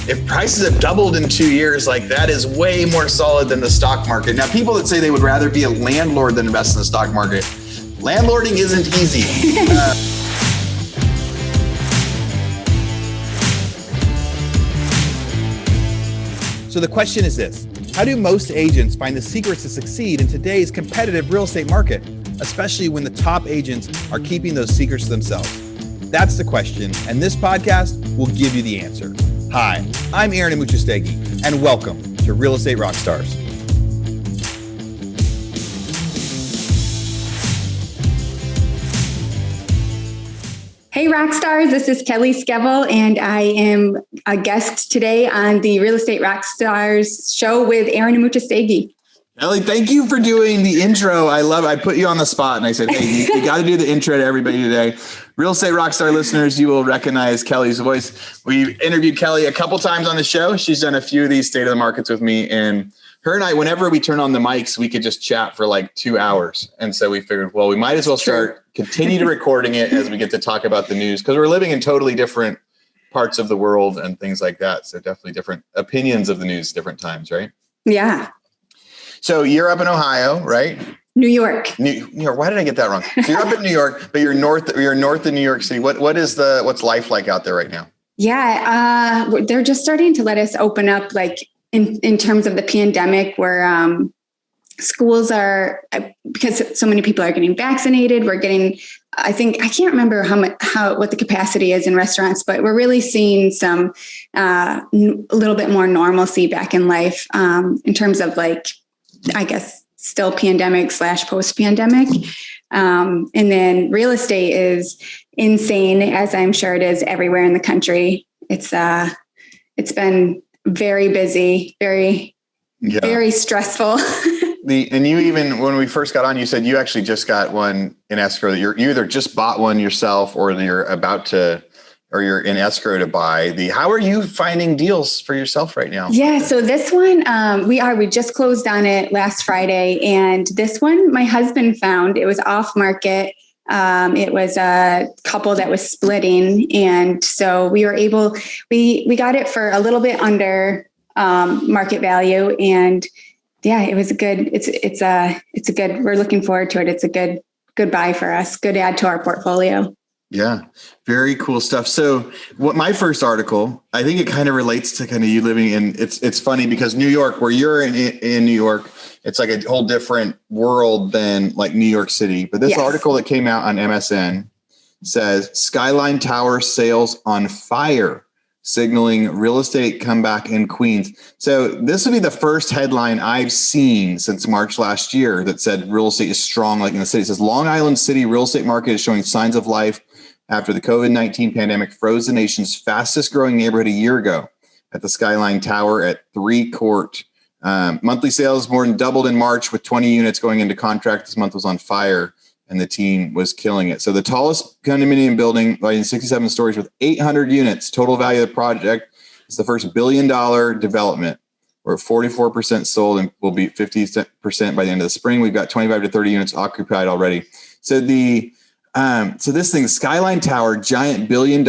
if prices have doubled in 2 years, like that is way more solid than the stock market. Now, people that say they would rather be a landlord than invest in the stock market, landlording isn't easy. So the question is this: how do most agents find the secrets to succeed in today's competitive real estate market, especially when the top agents are keeping those secrets to themselves? That's the question, and this podcast will give you the answer. Hi, I'm Aaron Amuchastegui, and welcome to Real Estate Rockstars. Hey Rockstars, this is Kelly Skevel, and I am a guest today on the Real Estate Rockstars show with Aaron Amuchastegui. Kelly, thank you for doing the intro. I put you on the spot and I said, hey, you got to do the intro to everybody today. Real Estate Rockstar listeners, you will recognize Kelly's voice. We interviewed Kelly a couple times on the show. She's done a few of these state of the markets with me, and her and I, whenever we turn on the mics, we could just chat for like 2 hours. And so we figured, well, we might as well continue to recording it as we get to talk about the news, because we're living in totally different parts of the world and things like that. So definitely different opinions of the news, different times, right? Yeah. So you're up in Ohio, right? New York. New York. Why did I get that wrong? So you're up in New York, but you're north of New York City. What's life like out there right now? Yeah. They're just starting to let us open up, like in terms of the pandemic, where schools are, because so many people are getting vaccinated. We're getting, I can't remember what the capacity is in restaurants, but we're really seeing some, a little bit more normalcy back in life, in terms of like, I guess still pandemic / post-pandemic. And then real estate is insane, as I'm sure it is everywhere in the country. It's been very busy, very stressful. And you, even when we first got on, you said you actually just got one in escrow that you either just bought one yourself or you're in escrow to buy. How are you finding deals for yourself right now? Yeah. So this one, we just closed on it last Friday. And this one, my husband found. It was off market. It was a couple that was splitting. And so we got it for a little bit under market value. And yeah, it was we're looking forward to it. It's a good buy for us. Good add to our portfolio. Yeah. Very cool stuff. So my first article, I think it kind of relates to kind of you living in, it's funny because New York, where you're in New York, it's like a whole different world than like New York City. But this article that came out on MSN says Skyline Tower sales on fire, signaling real estate comeback in Queens. So this would be the first headline I've seen since March last year that said real estate is strong, like in the city. It says Long Island City real estate market is showing signs of life after the COVID-19 pandemic froze the nation's fastest growing neighborhood a year ago at the Skyline Tower at 3 Court. Monthly sales more than doubled in March, with 20 units going into contract. This month was on fire and the team was killing it. So the tallest condominium building, in 67 stories with 800 units, total value of the project is the first $1 billion development. We're at 44% sold and will be 50% by the end of the spring. We've got 25 to 30 units occupied already. So so this thing, Skyline Tower, giant $1 billion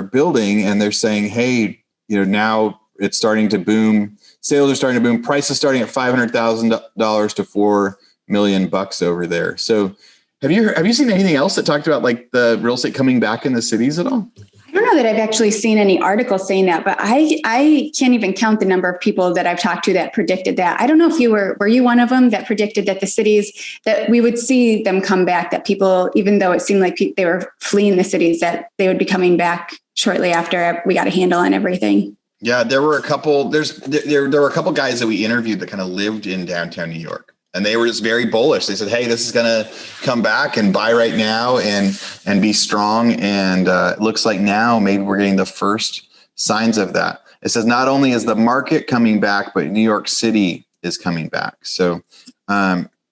building, and they're saying, hey, now it's starting to boom. Sales are starting to boom. Prices starting at $500,000 to $4 million over there. So have you seen anything else that talked about like the real estate coming back in the cities at all? I don't know that I've actually seen any articles saying that, but I can't even count the number of people that I've talked to that predicted that. I don't know if were you one of them that predicted that the cities, that we would see them come back, that people, even though it seemed like they were fleeing the cities, that they would be coming back shortly after we got a handle on everything. Yeah, there were a couple guys that we interviewed that kind of lived in downtown New York. And they were just very bullish. They said, hey, this is going to come back and buy right now and be strong. And it looks like now maybe we're getting the first signs of that. It says not only is the market coming back, but New York City is coming back. So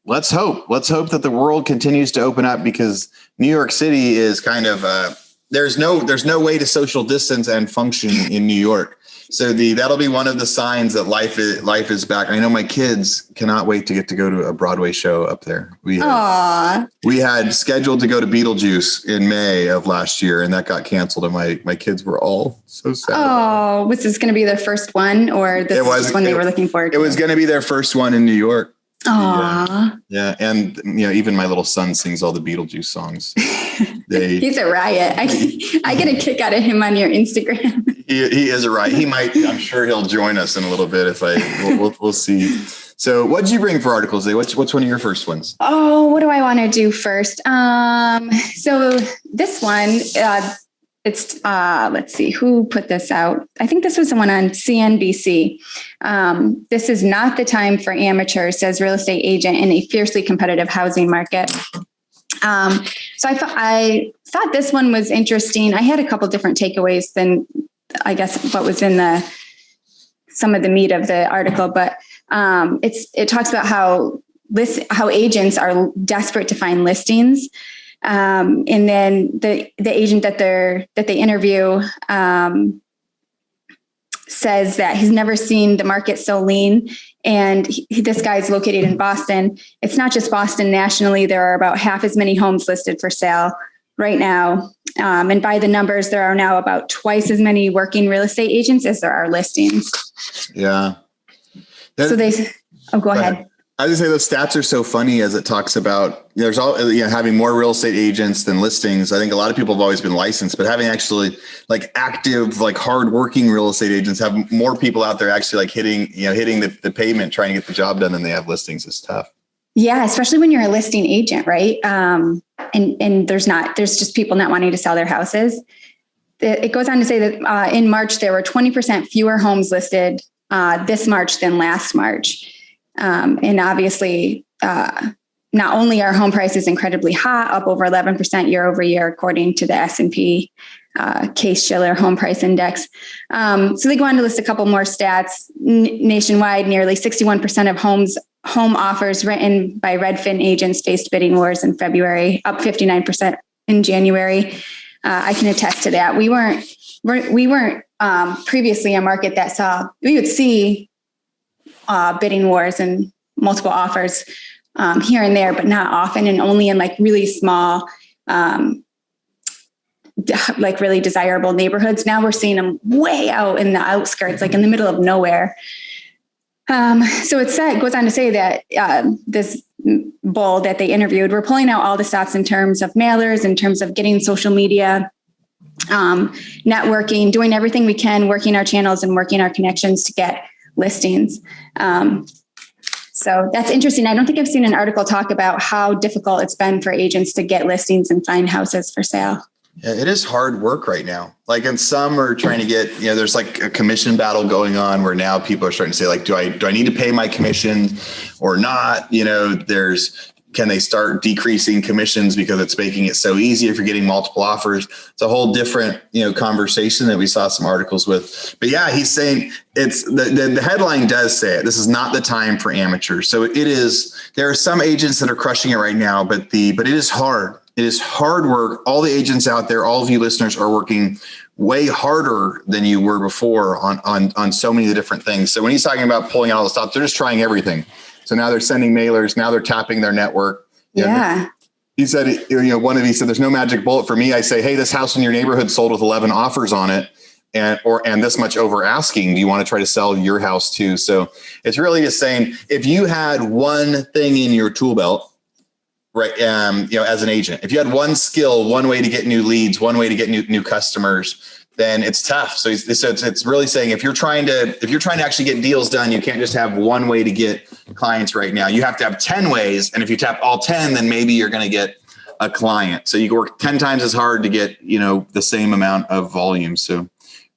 let's hope that the world continues to open up, because New York City is kind of there's no way to social distance and function in New York. So that'll be one of the signs that life is back. I know my kids cannot wait to get to go to a Broadway show up there. We had scheduled to go to Beetlejuice in May of last year, and that got canceled. And my kids were all so sad. Oh, was this going to be their first one, or this was just one they were looking forward to? It was going to be their first one in New York. Aww. Yeah. And even my little son sings all the Beetlejuice songs. He's a riot. I get a kick out of him on your Instagram. He is a riot. He might, I'm sure he'll join us in a little bit we'll see. So what did you bring for articles today? What's one of your first ones? Oh, what do I want to do first? So this one, it's let's see who put this out. I think this was the one on CNBC. This is not the time for amateurs, says real estate agent in a fiercely competitive housing market. So I thought this one was interesting. I had a couple different takeaways than I guess what was in some of the meat of the article, but it talks about how agents are desperate to find listings. And then the agent that they interview says that he's never seen the market so lean. And this guy's located in Boston. It's not just Boston. Nationally, there are about half as many homes listed for sale right now. And by the numbers, there are now about twice as many working real estate agents as there are listings. Yeah. Go ahead. I was gonna say those stats are so funny as it talks about there's having more real estate agents than listings. I think a lot of people have always been licensed, but having actually like active, like hardworking real estate agents have more people out there actually like hitting the pavement, trying to get the job done than they have listings is tough. Yeah, especially when you're a listing agent, right? And there's just people not wanting to sell their houses. It goes on to say that in March, there were 20% fewer homes listed this March than last March. And obviously, not only are home prices incredibly hot, up over 11% year over year, according to the S&P Case-Shiller Home Price Index. So they go on to list a couple more stats. Nationwide, nearly 61% of home offers written by Redfin agents faced bidding wars in February, up 59% in January. I can attest to that. We weren't previously a market that we would see bidding wars and multiple offers here and there, but not often, and only in like really small, like really desirable neighborhoods. Now we're seeing them way out in the outskirts, like in the middle of nowhere. So it goes on to say that this bull that they interviewed, we're pulling out all the stops in terms of mailers, in terms of getting social media, networking, doing everything we can, working our channels and working our connections to get listings. So that's interesting. I don't think I've seen an article talk about how difficult it's been for agents to get listings and find houses for sale. Yeah, it is hard work right now. Like, and some are trying to get, there's like a commission battle going on where now people are starting to say like, do I need to pay my commission or not? Can they start decreasing commissions because it's making it so easy if you're getting multiple offers? It's a whole different, conversation that we saw some articles with. But yeah, he's saying it's the headline does say it. This is not the time for amateurs. So it is. There are some agents that are crushing it right now, but it is hard. It is hard work. All the agents out there, all of you listeners are working way harder than you were before on so many of the different things. So when he's talking about pulling out all the stops, they're just trying everything. So now they're sending mailers. Now they're tapping their network. Yeah. He said, he said, there's no magic bullet for me. I say, hey, this house in your neighborhood sold with 11 offers on it and this much over asking. Do you want to try to sell your house too? So it's really just saying, if you had one thing in your tool belt, right. As an agent, if you had one skill, one way to get new leads, one way to get new customers, then it's tough. So it's really saying if you're trying to actually get deals done, you can't just have one way to get clients right now. You have to have 10 ways. And if you tap all 10, then maybe you're going to get a client. So you can work 10 times as hard to get, the same amount of volume. So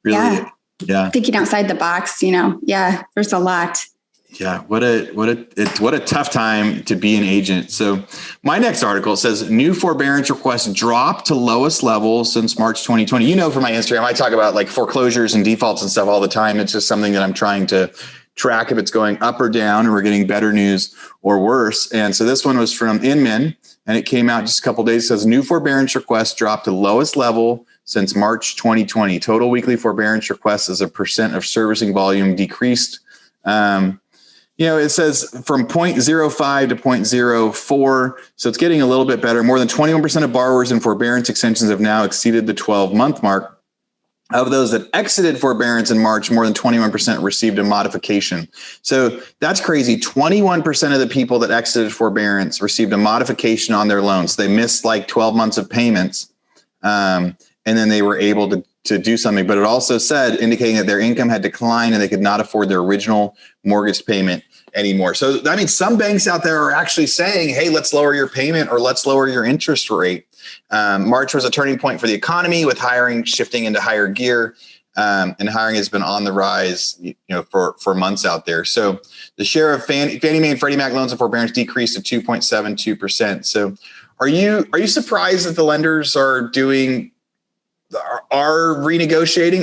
really, yeah. Thinking outside the box, there's a lot. Yeah. What a tough time to be an agent. So my next article says new forbearance requests drop to lowest level since March 2020. From my Instagram, I talk about like foreclosures and defaults and stuff all the time. It's just something that I'm trying to track if it's going up or down or we're getting better news or worse. And so this one was from Inman and it came out just a couple of days. It says new forbearance requests dropped to lowest level since March 2020. Total weekly forbearance requests as a percent of servicing volume decreased. It says from 0.05 to 0.04. So it's getting a little bit better. More than 21% of borrowers in forbearance extensions have now exceeded the 12-month mark. Of those that exited forbearance in March, more than 21% received a modification. So that's crazy. 21% of the people that exited forbearance received a modification on their loans. They missed like 12 months of payments, and then they were able to do something. But it also said, indicating that their income had declined and they could not afford their original mortgage payment anymore. So that means some banks out there are actually saying, hey, let's lower your payment or let's lower your interest rate. March was a turning point for the economy, with hiring shifting into higher gear, and hiring has been on the rise, for months out there. So the share of Fannie Mae and Freddie Mac loans in forbearance decreased to 2.72%. So are you surprised that the lenders are renegotiating?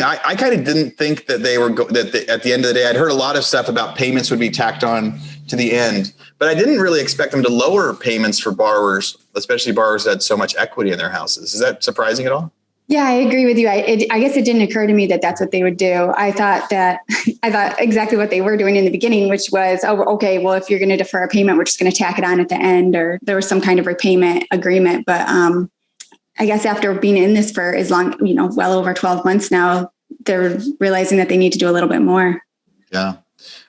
I kind of didn't think that they were at the end of the day. I'd heard a lot of stuff about payments would be tacked on to the end, but I didn't really expect them to lower payments for borrowers, especially borrowers that had so much equity in their houses. Is that surprising at all? Yeah, I agree with you. I guess it didn't occur to me that that's what they would do. I thought exactly what they were doing in the beginning, which was, oh, okay, well, if you're going to defer a payment, we're just going to tack it on at the end, or there was some kind of repayment agreement. But I guess after being in this for as long, well over 12 months now, they're realizing that they need to do a little bit more. Yeah.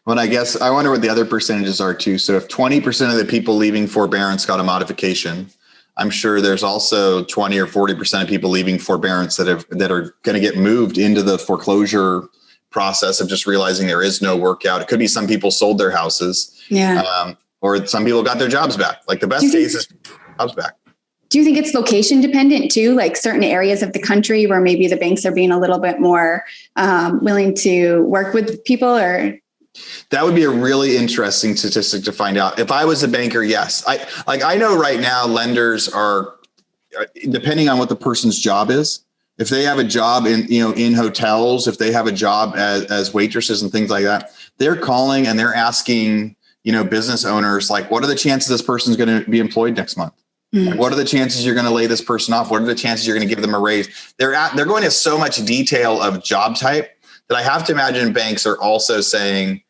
Well, I guess I wonder what the other percentages are too. So if 20% of the people leaving forbearance got a modification, I'm sure there's also 20 or 40% of people leaving forbearance that are going to get moved into the foreclosure process of just realizing there is no workout. It could be some people sold their houses, or some people got their jobs back. Like the best case is jobs back. Do you think it's location dependent too? Like certain areas of the country where maybe the banks are being a little bit more willing to work with people, or? That would be a really interesting statistic to find out. If I was a banker, yes. I know right now lenders are, depending on what the person's job is. If they have a job in hotels, if they have a job as waitresses and things like that, they're calling and they're asking, business owners, like, what are the chances this person's going to be employed next month? Mm-hmm. Like, what are the chances you're going to lay this person off? What are the chances you're going to give them a raise? They're going into so much detail of job type that I have to imagine banks are also saying,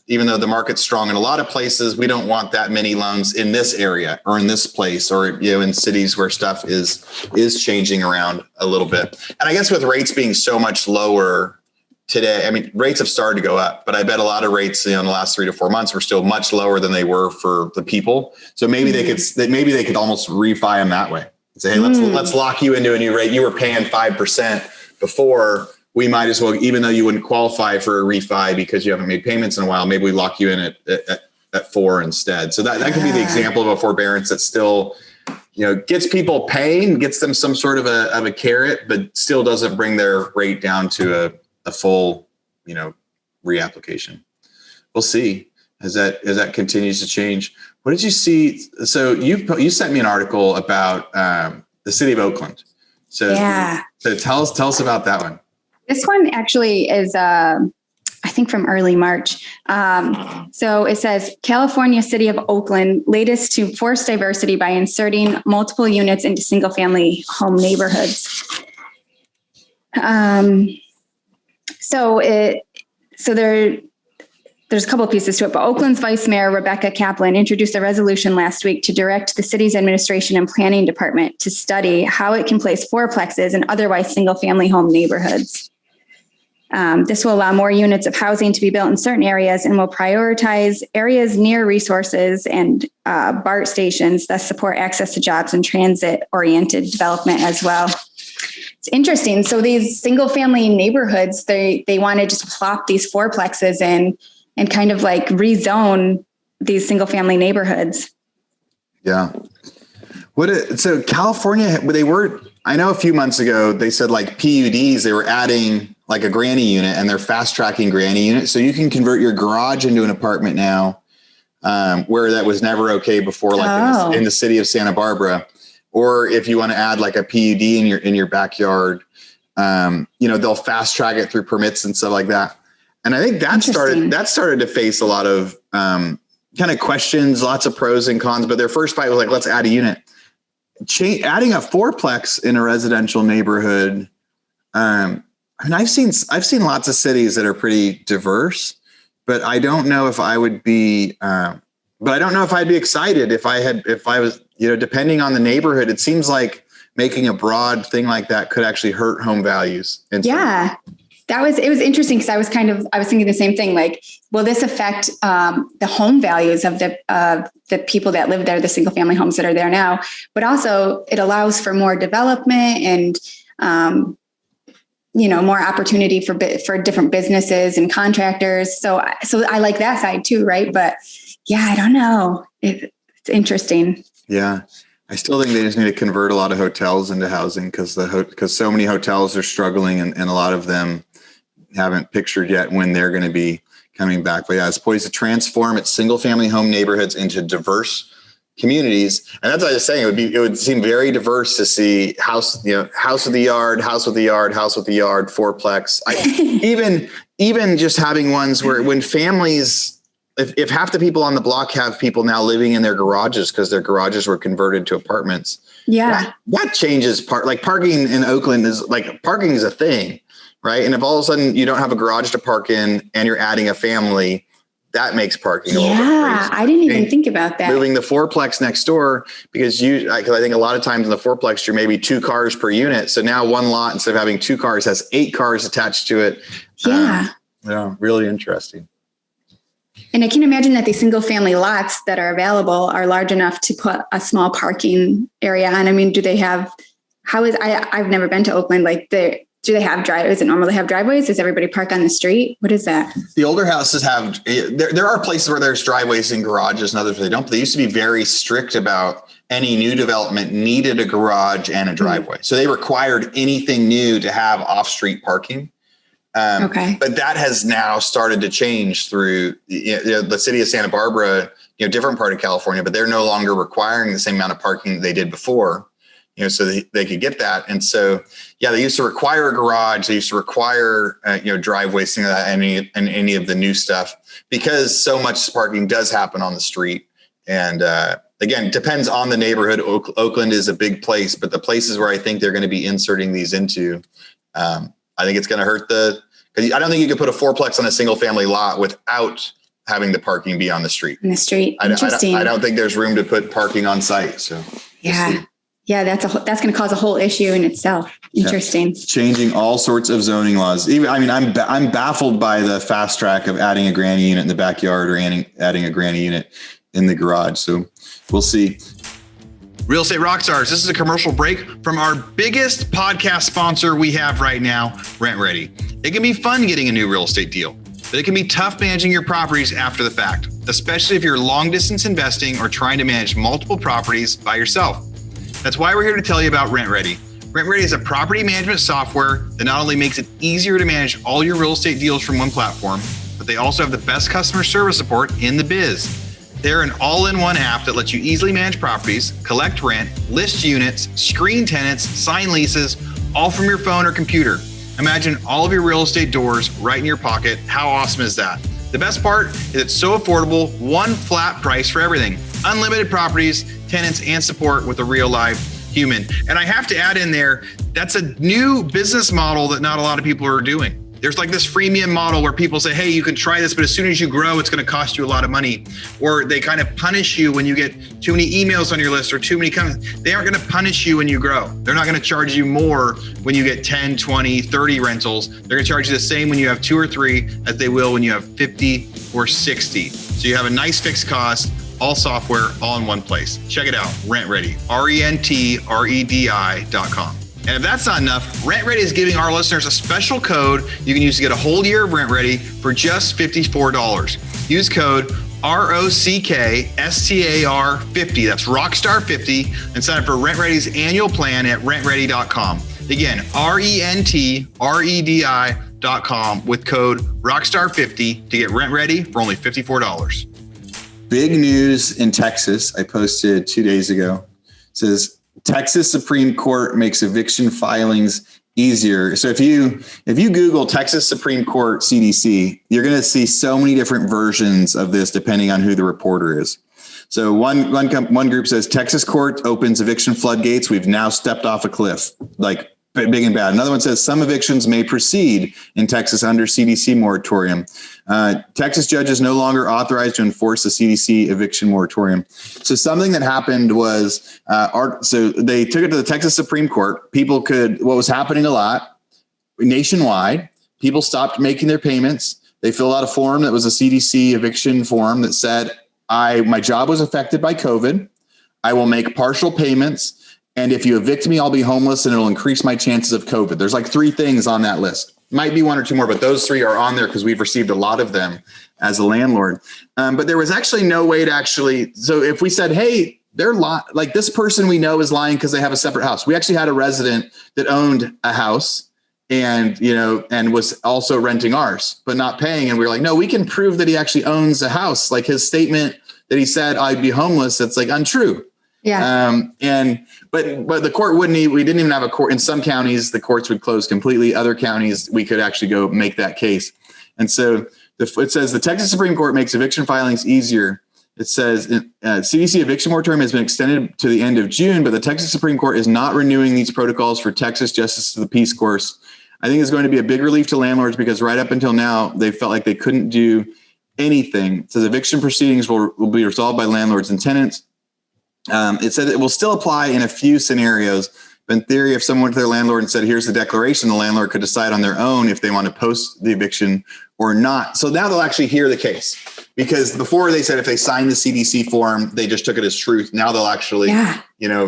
even though the market's strong in a lot of places, we don't want that many loans in this area or in this place, or in cities where stuff is changing around a little bit. And I guess with rates being so much lower today, I mean, rates have started to go up, but I bet a lot of rates in the last 3 to 4 months were still much lower than they were for the people. So maybe they could almost refi them that way. Say, hey, let's lock you into a new rate. You were paying 5% before. We might as well, even though you wouldn't qualify for a refi because you haven't made payments in a while, maybe we lock you in at 4 instead. So that could be the example of a forbearance that still, gets people paying, gets them some sort of a carrot, but still doesn't bring their rate down to a full, reapplication. We'll see as that continues to change. What did you see? So you sent me an article about the city of Oakland. So tell us about that one. This one actually is, I think, from early March. So it says, California city of Oakland, latest to force diversity by inserting multiple units into single family home neighborhoods. There's a couple of pieces to it, but Oakland's Vice Mayor, Rebecca Kaplan, introduced a resolution last week to direct the city's administration and planning department to study how it can place fourplexes and otherwise single family home neighborhoods. This will allow more units of housing to be built in certain areas and will prioritize areas near resources and BART stations that support access to jobs and transit-oriented development as well. It's interesting. So these single-family neighborhoods, they want to just plop these fourplexes in and kind of like rezone these single-family neighborhoods. Yeah. So California, I know a few months ago, they said like PUDs, they were adding like a granny unit, and they're fast tracking granny units. So you can convert your garage into an apartment now, where that was never okay before, like in the city of Santa Barbara. Or if you want to add like a PUD in your backyard, they'll fast track it through permits and stuff like that. And I think that started to face a lot of kind of questions, lots of pros and cons. But their first fight was like, let's add a unit. adding a fourplex in a residential neighborhood. I've seen lots of cities that are pretty diverse, but I don't know if I would be, but I don't know if I'd be excited if I was, depending on the neighborhood. It seems like making a broad thing like that could actually hurt home values. Yeah, it was interesting because I was thinking the same thing. Like, will this affect the home values of the people that live there, the single family homes that are there now? But also it allows for more development and, more opportunity for different businesses and contractors. So I like that side too. Right. But yeah, I don't know. It's interesting. Yeah. I still think they just need to convert a lot of hotels into housing because so many hotels are struggling and a lot of them haven't pictured yet when they're going to be coming back. But yeah, it's poised to transform its single family home neighborhoods into diverse communities. And that's what I was saying. It would seem very diverse to see house with the yard, fourplex. Even just having ones where when families, if half the people on the block have people now living in their garages because their garages were converted to apartments. Yeah. That changes parking in Oakland parking is a thing, right? And if all of a sudden you don't have a garage to park in and you're adding a family, that makes parking a little bit crazy. I didn't even think about that. Moving the fourplex next door because I think a lot of times in the fourplex, you're maybe 2 cars per unit. So now one lot, instead of having 2 cars, has 8 cars attached to it. Yeah. Really interesting. And I can imagine that these single family lots that are available are large enough to put a small parking area on. I mean, I've never been to Oakland. Do they have driveways? Is it normal to have driveways? Does everybody park on the street? What is that? The older houses have, there are places where there's driveways and garages and others where they don't, but they used to be very strict about any new development needed a garage and a driveway. So they required anything new to have off-street parking. Okay. But that has now started to change through the city of Santa Barbara, different part of California, but they're no longer requiring the same amount of parking that they did before, so they could get that. And so, yeah, they used to require a garage. They used to require, driveways, things like that, and any of the new stuff, because so much parking does happen on the street. And again, it depends on the neighborhood. Oakland is a big place, but the places where I think they're going to be inserting these into, I think it's going to hurt because I don't think you could put a fourplex on a single family lot without having the parking be on the street. On the street. Interesting. I don't think there's room to put parking on site. So yeah. Yeah, that's going to cause a whole issue in itself. Interesting. Yeah. Changing all sorts of zoning laws. I'm baffled by the fast track of adding a granny unit in the backyard or adding a granny unit in the garage. So we'll see. Real Estate Rockstars, this is a commercial break from our biggest podcast sponsor we have right now, Rent Ready. It can be fun getting a new real estate deal, but it can be tough managing your properties after the fact, especially if you're long distance investing or trying to manage multiple properties by yourself. That's why we're here to tell you about Rent Ready. Rent Ready is a property management software that not only makes it easier to manage all your real estate deals from one platform, but they also have the best customer service support in the biz. They're an all-in-one app that lets you easily manage properties, collect rent, list units, screen tenants, sign leases, all from your phone or computer. Imagine all of your real estate doors right in your pocket. How awesome is that? The best part is it's so affordable, one flat price for everything. Unlimited properties, tenants, and support with a real live human. And I have to add in there, that's a new business model that not a lot of people are doing. There's like this freemium model where people say, hey, you can try this, but as soon as you grow, it's going to cost you a lot of money. Or they kind of punish you when you get too many emails on your list or too many comments. They aren't going to punish you when you grow. They're not going to charge you more when you get 10, 20, 30 rentals. They're going to charge you the same when you have 2 or 3 as they will when you have 50 or 60. So you have a nice fixed cost, all software, all in one place. Check it out, Rent Ready, RENTREDI.com. And if that's not enough, Rent Ready is giving our listeners a special code you can use to get a whole year of Rent Ready for just $54. Use code ROCKSTAR50, that's Rockstar50, and sign up for Rent Ready's annual plan at RentReady.com. Again, RENTREDI.com with code Rockstar50 to get Rent Ready for only $54. Big news in Texas, I posted 2 days ago. It says, Texas Supreme Court makes eviction filings easier. So if you Google Texas Supreme Court CDC, you're going to see so many different versions of this depending on who the reporter is. So one group says Texas court opens eviction floodgates. We've now stepped off a cliff, like big and bad. Another one says some evictions may proceed in Texas under CDC moratorium. Texas judges no longer authorized to enforce the CDC eviction moratorium. So something that happened was, so they took it to the Texas Supreme Court. What was happening a lot nationwide, people stopped making their payments. They filled out a form that was a CDC eviction form that said, my job was affected by COVID. I will make partial payments. And if you evict me, I'll be homeless and it'll increase my chances of COVID. There's like 3 things on that list. Might be 1 or 2 more, but those 3 are on there because we've received a lot of them as a landlord. But there was actually no way to so if we said, hey, they're like this person we know is lying because they have a separate house. We actually had a resident that owned a house and was also renting ours, but not paying. And we were like, no, we can prove that he actually owns a house. Like his statement that he said, I'd be homeless. It's like untrue. Yeah. But the court we didn't even have a court. In some counties, the courts would close completely. Other counties, we could actually go make that case. And so it says the Texas Supreme Court makes eviction filings easier. It says CDC eviction moratorium has been extended to the end of June, but the Texas Supreme Court is not renewing these protocols for Texas Justice of the Peace course. I think it's going to be a big relief to landlords because right up until now, they felt like they couldn't do anything. It says eviction proceedings will be resolved by landlords and tenants. It said it will still apply in a few scenarios. But in theory, if someone went to their landlord and said, here's the declaration, the landlord could decide on their own if they want to post the eviction or not. So now they'll actually hear the case because before they said if they signed the CDC form, they just took it as truth. Now they'll actually,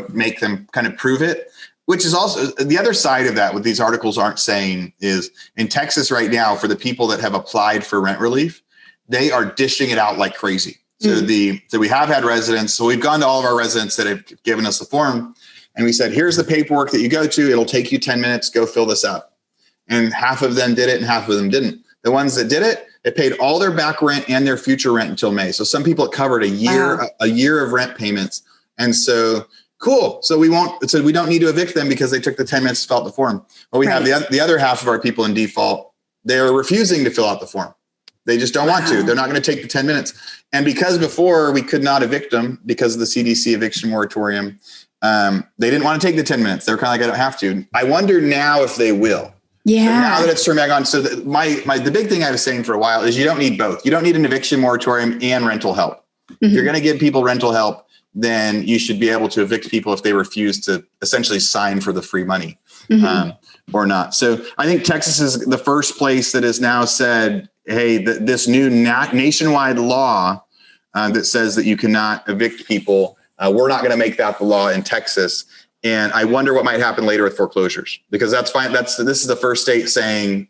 make them kind of prove it, which is also the other side of that. What these articles aren't saying is in Texas right now, for the people that have applied for rent relief, they are dishing it out like crazy. So we have had residents. So we've gone to all of our residents that have given us the form and we said, here's the paperwork that you go to. It'll take you 10 minutes. Go fill this out. And half of them did it and half of them didn't. The ones that did it, it paid all their back rent and their future rent until May. So some people it covered a year of rent payments. And so cool. So we don't need to evict them because they took the 10 minutes to fill out the form. But we have the other half of our people in default. They are refusing to fill out the form. They just don't want to. They're not going to take the 10 minutes. And because before we could not evict them because of the CDC eviction moratorium, they didn't want to take the 10 minutes. They were kind of like, I don't have to. I wonder now if they will. Yeah. So now that it's turned back on. So the big thing I was saying for a while is you don't need both. You don't need an eviction moratorium and rental help. Mm-hmm. If you're going to give people rental help, then you should be able to evict people if they refuse to essentially sign for the free money or not. So I think Texas is the first place that has now said, hey, this new nationwide law that says that you cannot evict people, we're not going to make that the law in Texas. And I wonder what might happen later with foreclosures, because that's fine. This is the first state saying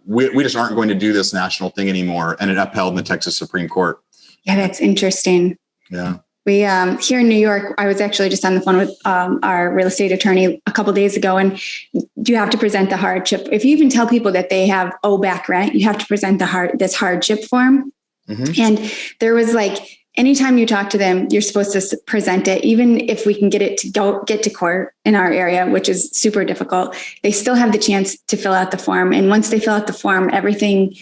we just aren't going to do this national thing anymore. And it upheld in the Texas Supreme Court. Yeah, that's interesting. Yeah. We here in New York, I was actually just on the phone with our real estate attorney a couple of days ago, and you have to present the hardship. If you even tell people that they have back rent, you have to present this hardship form. Mm-hmm. And there was like, anytime you talk to them, you're supposed to present it, even if we can get it to get to court in our area, which is super difficult. They still have the chance to fill out the form. And once they fill out the form, everything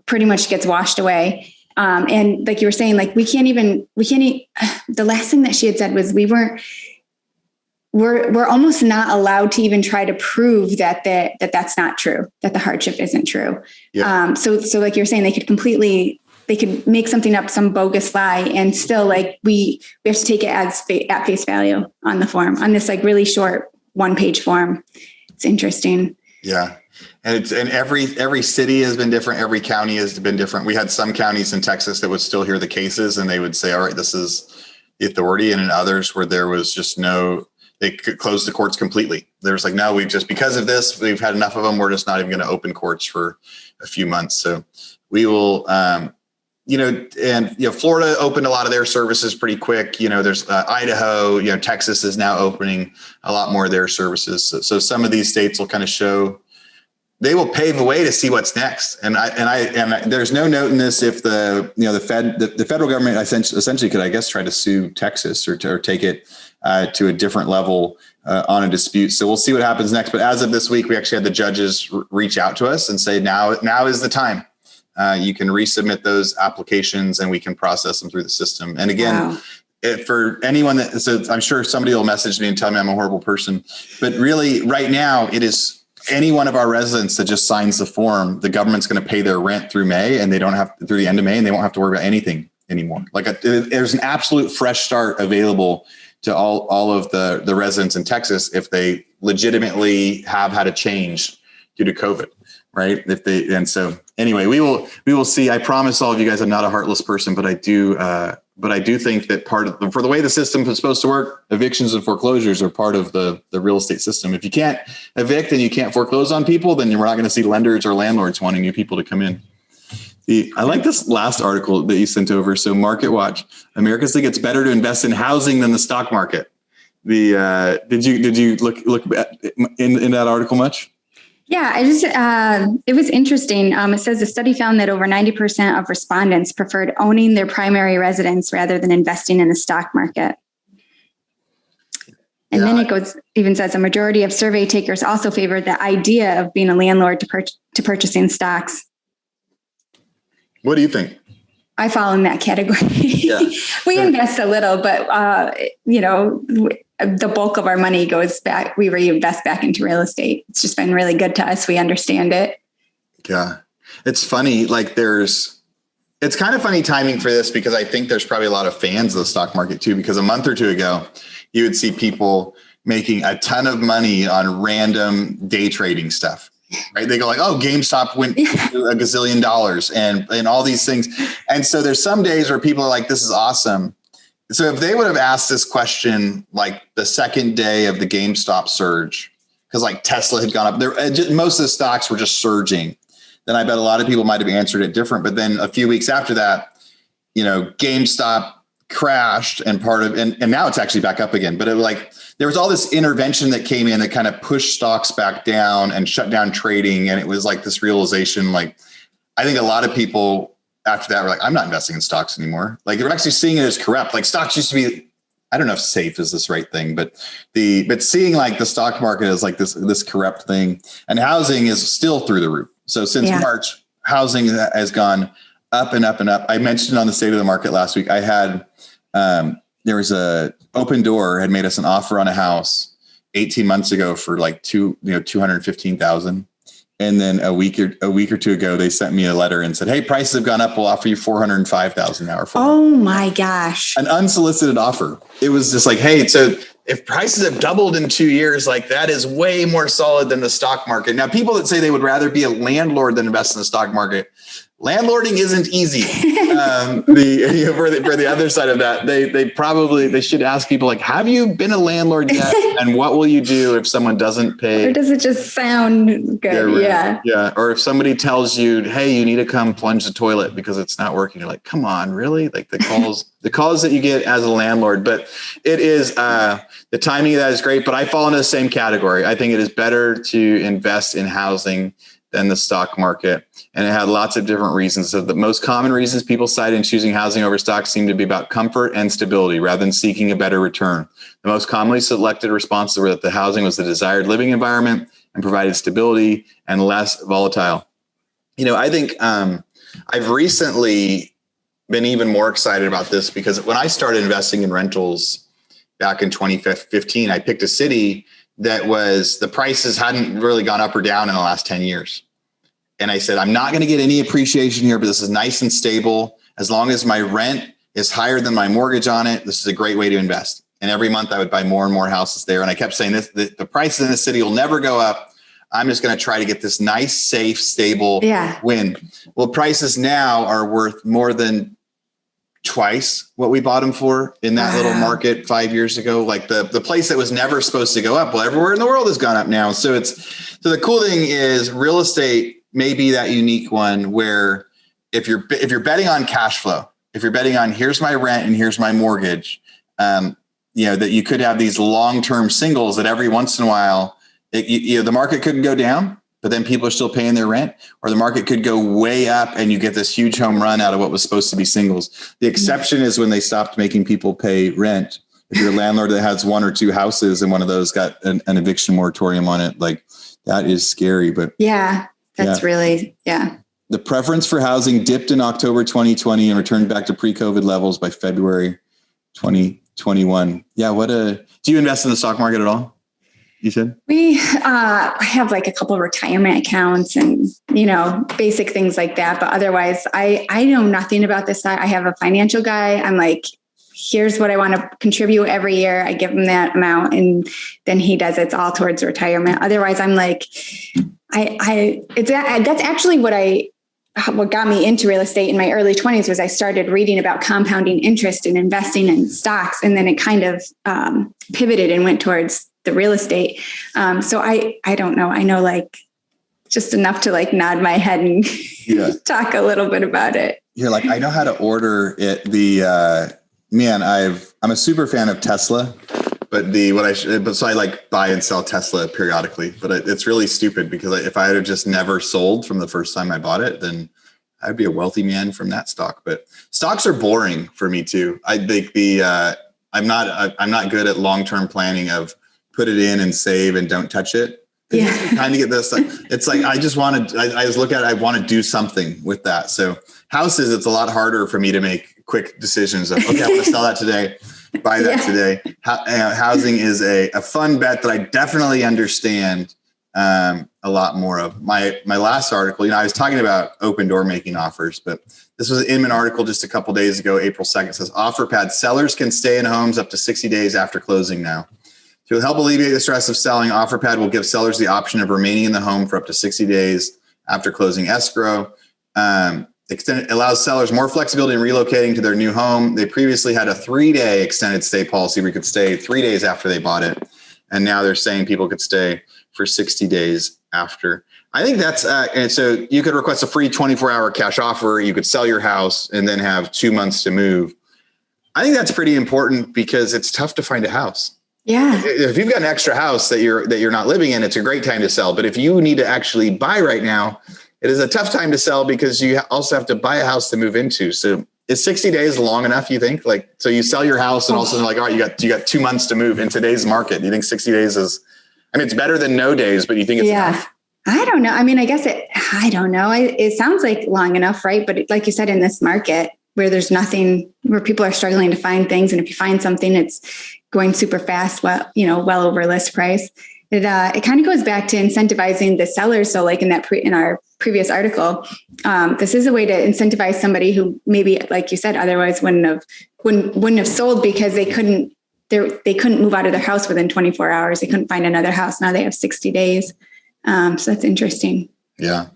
pretty much gets washed away. And like you were saying, like we can't the last thing that she had said was we're almost not allowed to even try to prove that that's not true, that the hardship isn't true. Yeah. So like you're saying, they could make something up, some bogus lie, and still like we have to take it as at face value on the form, on this like really short 1-page form. It's interesting. Yeah. And every city has been different. Every county has been different. We had some counties in Texas that would still hear the cases and they would say, all right, this is the authority. And in others where there was just they could close the courts completely. There's like, no, because of this, we've had enough of them. We're just not even going to open courts for a few months. So we will, Florida opened a lot of their services pretty quick. There's Idaho, Texas is now opening a lot more of their services. So some of these states will kind of they will pave the way to see what's next. And there's no note in this if the federal government essentially could, I guess, try to sue Texas or take it to a different level on a dispute. So we'll see what happens next. But as of this week, we actually had the judges reach out to us and say, now is the time. You can resubmit those applications and we can process them through the system. And again, for anyone that, so I'm sure somebody will message me and tell me I'm a horrible person, but really right now it is any one of our residents that just signs the form, the government's going to pay their rent through May, and they don't have through the end of May, and they won't have to worry about anything anymore. There's an absolute fresh start available to all of the residents in Texas if they legitimately have had a change due to COVID, right? So anyway, we will see. I promise all of you guys, I'm not a heartless person, but I do think that for the way the system is supposed to work, evictions and foreclosures are part of the real estate system. If you can't evict and you can't foreclose on people, then we're not going to see lenders or landlords wanting new people to come in. I like this last article that you sent over. So Market Watch, America think it's better to invest in housing than the stock market. Did you look in that article much? Yeah, it was interesting. It says the study found that over 90% of respondents preferred owning their primary residence rather than investing in the stock market. And then it even says a majority of survey takers also favored the idea of being a landlord to purchasing stocks. What do you think? I fall in that category. Yeah. We invest a little, but the bulk of our money goes back. We reinvest back into real estate. It's just been really good to us. We understand it. Yeah. It's funny. It's kind of funny timing for this because I think there's probably a lot of fans of the stock market too, because a month or two ago, you would see people making a ton of money on random day trading stuff. Right. They go like, oh, GameStop went $1 gazillion and all these things. And so there's some days where people are like, this is awesome. So if they would have asked this question, like the second day of the GameStop surge, because like Tesla had gone up there, most of the stocks were just surging, then I bet a lot of people might've answered it different. But then a few weeks after that, GameStop crashed and now it's actually back up again. But there was all this intervention that came in that kind of pushed stocks back down and shut down trading. And it was like this realization, I think a lot of people after that were like, I'm not investing in stocks anymore. They're actually seeing it as corrupt. Stocks used to be, I don't know if safe is this right thing, but seeing the stock market as this corrupt thing, and housing is still through the roof. So since March, housing has gone up and up and up. I mentioned on the State of the Market last week, I had, there was a Open Door had made us an offer on a house 18 months ago for $215,000. And then a week or two ago, they sent me a letter and said, hey, prices have gone up. We'll offer you $405,000 an hour. Oh my gosh. An unsolicited offer. It was just hey, so if prices have doubled in 2 years, that is way more solid than the stock market. Now, people that say they would rather be a landlord than invest in the stock market, landlording isn't easy. For the other side of that, they should ask people have you been a landlord yet? And what will you do if someone doesn't pay? Or does it just sound good? Yeah. Or if somebody tells you, hey, you need to come plunge the toilet because it's not working. You're like, come on, really? The calls that you get as a landlord, but it is, the timing of that is great, but I fall into the same category. I think it is better to invest in housing than the stock market. And it had lots of different reasons. So the most common reasons people cite in choosing housing over stocks seem to be about comfort and stability rather than seeking a better return. The most commonly selected responses were that the housing was the desired living environment and provided stability and less volatile. I think I've recently been even more excited about this because when I started investing in rentals back in 2015, I picked a city that the prices hadn't really gone up or down in the last 10 years. And I said, I'm not going to get any appreciation here, but this is nice and stable. As long as my rent is higher than my mortgage on it, this is a great way to invest. And every month I would buy more and more houses there. And I kept saying the prices in the city will never go up. I'm just going to try to get this nice, safe, stable win. Well, prices now are worth more than twice what we bought them for in that little market 5 years ago. The place that was never supposed to go up, well, everywhere in the world has gone up now. So the cool thing is real estate may be that unique one where if you're betting on cash flow, if you're betting on here's my rent and here's my mortgage, that you could have these long-term singles that every once in a while, the market couldn't go down, but then people are still paying their rent, or the market could go way up and you get this huge home run out of what was supposed to be singles. The exception is when they stopped making people pay rent. If you're a landlord that has one or two houses and one of those got an eviction moratorium on it, that is scary. But really. The preference for housing dipped in October 2020 and returned back to pre-COVID levels by February. 2021. Yeah. Do you invest in the stock market at all? You said? We have like a couple of retirement accounts and, basic things like that. But otherwise, I know nothing about this. I have a financial guy. I'm like, here's what I want to contribute every year. I give him that amount and then he does it's all towards retirement. Otherwise, I'm like, that's actually what got me into real estate in my early 20s was I started reading about compounding interest and investing in stocks. And then it kind of pivoted and went towards the real estate. So I don't know. I know like just enough to like nod my head and talk a little bit about it. You're like, I know how to order it. I'm a super fan of Tesla, but so I like buy and sell Tesla periodically, but it's really stupid because if I had just never sold from the first time I bought it, then I'd be a wealthy man from that stock. But stocks are boring for me too. I think I'm not good at long-term planning of put it in and save and don't touch it. Yeah. Kind of get this. It's like, I just want to, I want to do something with that. So houses, it's a lot harder for me to make quick decisions of, okay, I want to sell that today, buy that today. Housing is a fun bet that I definitely understand a lot more of. My last article, I was talking about Open Door making offers, but this was an Inman article just a couple days ago, April 2nd. It says OfferPad sellers can stay in homes up to 60 days after closing now. To help alleviate the stress of selling, OfferPad will give sellers the option of remaining in the home for up to 60 days after closing escrow. It allows sellers more flexibility in relocating to their new home. They previously had a 3-day extended stay policy where you could stay 3 days after they bought it. And now they're saying people could stay for 60 days after. I think that's, and so you could request a free 24-hour cash offer. You could sell your house and then have 2 months to move. I think that's pretty important because it's tough to find a house. Yeah. If you've got an extra house that you're not living in, it's a great time to sell. But if you need to actually buy right now, it is a tough time to sell because you also have to buy a house to move into. So is 60 days long enough, you think? Like, so you sell your house and also like, all right, you got 2 months to move in today's market. Do you think 60 days is, it's better than no days, but you think it's enough? I don't know. I don't know. It sounds like long enough, right? But like you said, in this market where there's nothing, where people are struggling to find things. And if you find something, it's going super fast, well over list price. It kind of goes back to incentivizing the sellers. So like in our previous article, this is a way to incentivize somebody who maybe, like you said, otherwise wouldn't have sold because they couldn't move out of their house within 24 hours. They couldn't find another house. Now they have 60 days. So that's interesting. Yeah.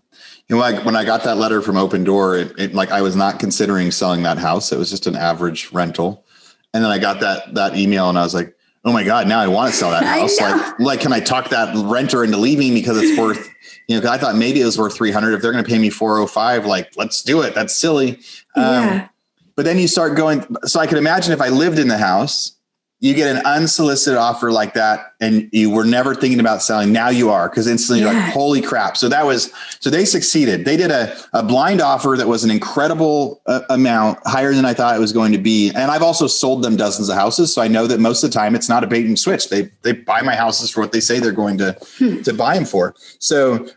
Like when I got that letter from Open Door, it like I was not considering selling that house. It was just an average rental. And then I got that email and I was like, oh my God, now I want to sell that house. Like, can I talk that renter into leaving because it's worth, cause I thought maybe it was worth 300. If they're going to pay me 405, like, let's do it. That's silly. But then you start going, so I could imagine if I lived in the house, you get an unsolicited offer like that and you were never thinking about selling. Now you are, because instantly you're like, holy crap. So they succeeded. They did a blind offer that was an incredible amount, higher than I thought it was going to be. And I've also sold them dozens of houses. So I know that most of the time it's not a bait and switch. They buy my houses for what they say they're going to buy them for. So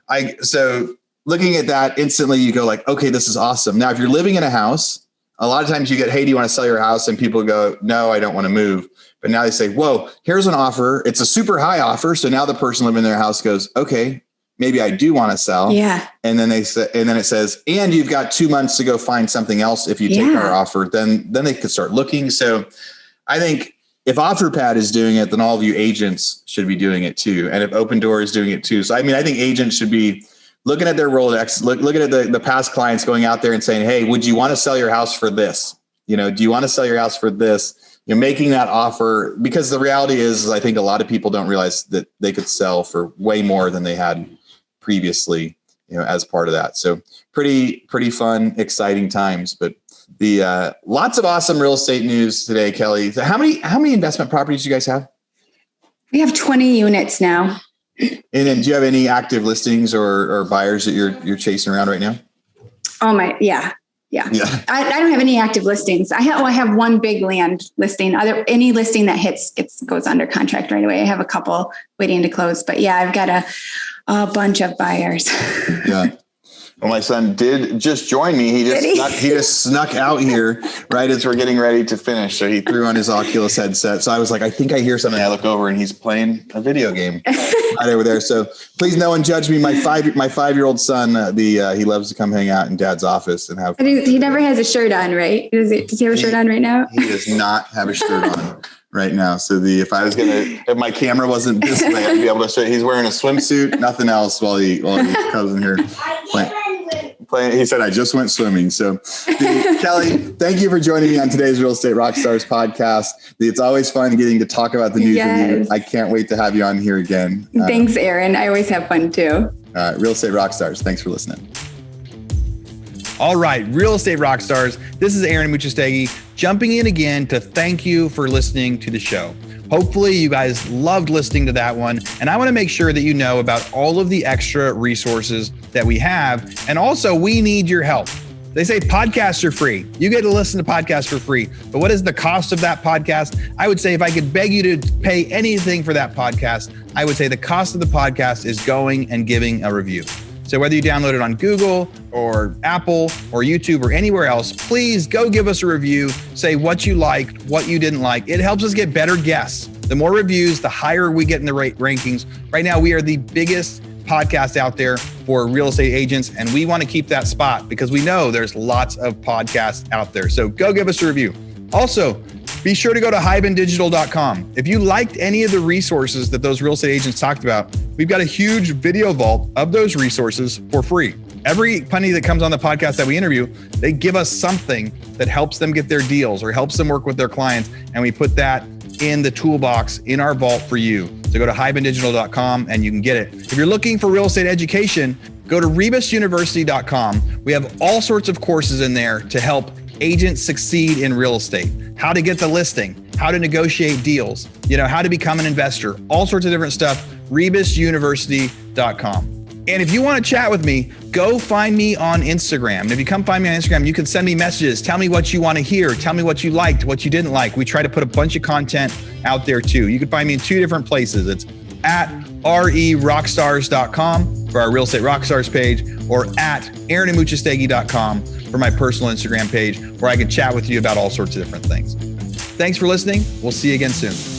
looking at that instantly, you go like, okay, this is awesome. Now, if you're living in a house, a lot of times you get, hey, do you want to sell your house? And people go, no, I don't want to move. But now they say, whoa, here's an offer. It's a super high offer. So now the person living in their house goes, okay, maybe I do want to sell. Yeah. And then it says, and you've got 2 months to go find something else. If you take our offer, then they could start looking. So I think if OfferPad is doing it, then all of you agents should be doing it too. And if Open Door is doing it too. So, I think agents should be looking at their Rolodex, looking at the past clients, going out there and saying, hey, would you want to sell your house for this? Do you want to sell your house for this? You're making that offer, because the reality is I think a lot of people don't realize that they could sell for way more than they had previously, as part of that. So pretty fun, exciting times, but the lots of awesome real estate news today, Kelly. So how many investment properties do you guys have? We have 20 units now. And then do you have any active listings or buyers that you're chasing around right now? Oh my, yeah. I don't have any active listings. I have one big land listing. Any listing that hits goes under contract right away. I have a couple waiting to close, but I've got a bunch of buyers. Yeah. Well, my son did just join me. He just snuck out here right as we're getting ready to finish. So he threw on his Oculus headset. So I was like, I think I hear something. I look over and he's playing a video game right over there. So please, no one judge me. My 5-year-old son, he loves to come hang out in Dad's office and have fun. He never has a shirt on, right? Does he have a shirt on right now? He does not have a shirt on right now. So if my camera wasn't this way, I'd be able to show. He's wearing a swimsuit, nothing else while he comes in here playing. He said, I just went swimming. So Kelly, thank you for joining me on today's Real Estate Rockstars podcast. It's always fun getting to talk about the news with you. I can't wait to have you on here again. Thanks, Aaron. I always have fun too. Real Estate Rockstars. Thanks for listening. All right, Real Estate Rockstars. This is Aaron Muchastegui jumping in again to thank you for listening to the show. Hopefully you guys loved listening to that one. And I want to make sure that you know about all of the extra resources that we have. And also, we need your help. They say podcasts are free. You get to listen to podcasts for free. But what is the cost of that podcast? I would say if I could beg you to pay anything for that podcast, I would say the cost of the podcast is going and giving a review. So whether you download it on Google or Apple or YouTube or anywhere else, please go give us a review. Say what you liked, what you didn't like. It helps us get better guests. The more reviews, the higher we get in the rankings. Right now, we are the biggest podcast out there for real estate agents, and we want to keep that spot because we know there's lots of podcasts out there. So go give us a review. Also, be sure to go to hibandigital.com. If you liked any of the resources that those real estate agents talked about, we've got a huge video vault of those resources for free. Every penny that comes on the podcast that we interview, they give us something that helps them get their deals or helps them work with their clients. And we put that in the toolbox in our vault for you. So go to hibandigital.com and you can get it. If you're looking for real estate education, go to rebusuniversity.com. We have all sorts of courses in there to help agents succeed in real estate, how to get the listing, how to negotiate deals, how to become an investor, all sorts of different stuff, rebusuniversity.com. And if you want to chat with me, go find me on Instagram. And if you come find me on Instagram, you can send me messages. Tell me what you want to hear. Tell me what you liked, what you didn't like. We try to put a bunch of content out there too. You can find me in 2 different places. It's at rerockstars.com for our Real Estate Rockstars page, or at aaronandmuchastegui.com for my personal Instagram page, where I can chat with you about all sorts of different things. Thanks for listening. We'll see you again soon.